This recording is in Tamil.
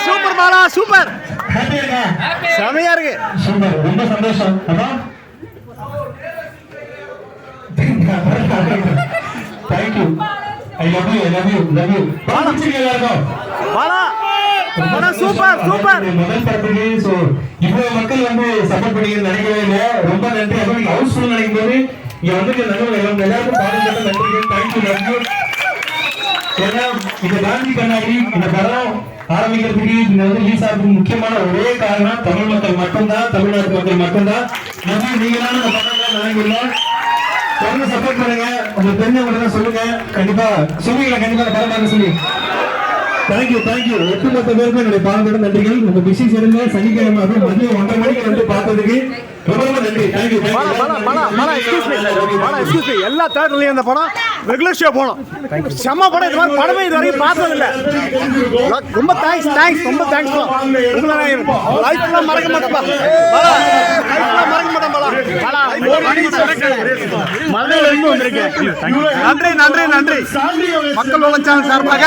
சூப்பர் பாலா சூப்பர் செமையா இருக்கு சூப்பர் ரொம்ப சந்தோஷம் தேங்க்யூ ஐ லவ் யூ எல்லாருக்கும் பாலா சூப்பர் சூப்பர் முதல் படத்துக்கு சோ இவ்வளவு மக்கள் வந்து சப்போர்ட் பண்ணீங்கன்னு நினைக்கவே இல்லை ரொம்ப நன்றி அதுவும் நீங்க ஹவுஸ்ஃபுல் நினைக்கும் போது இங்க வந்து நண்பர்கள் எல்லாருக்கும் பாடுறது நன்றி தேங்க்யூ லவ் யூ ஏன்னா இந்த காந்தி கண்ணாடி இந்த படம் ஆரம்பிக்கிறதுக்கு இந்த வந்து ரிலீஸ் ஆகிறதுக்கு முக்கியமான ஒரே காரணம் தமிழ் மக்கள் மட்டும்தான் தமிழ்நாட்டு மக்கள் மட்டும்தான் நீங்களான இந்த படம் நினைக்கிறோம் தொடர்ந்து சப்போர்ட் பண்ணுங்க உங்க தெரிஞ்சவங்க சொல்லுங்க கண்டிப்பா சொல்லுவீங்களா கண்டிப்பா படம் பார்க்க சொல்லி தேங்க்யூ ஒட்டுமொத்த பேருக்கும் என்னுடைய பாடத்தோட நன்றிகள் உங்க பிஸி சேர்ந்து சனிக்கிழமை அதுவும் மதியம் 1:30 மணிக்கு வந்து பார்த்ததுக்கு ரொம்ப நன்றி தேங்க்யூ எல்லா தேட்டர்லயும் இந்த படம் ரெகுலர் ஷோ போனோம் செம்ம படம் இது மாதிரி படமே இது வரைக்கும் பார்த்தது இல்ல ரொம்ப தேங்க்ஸ் ரொம்ப தேங்க்ஸ் லைஃப்ல மறக்க மாட்டேன் நன்றி மக்கள் சேனல் சார்பாக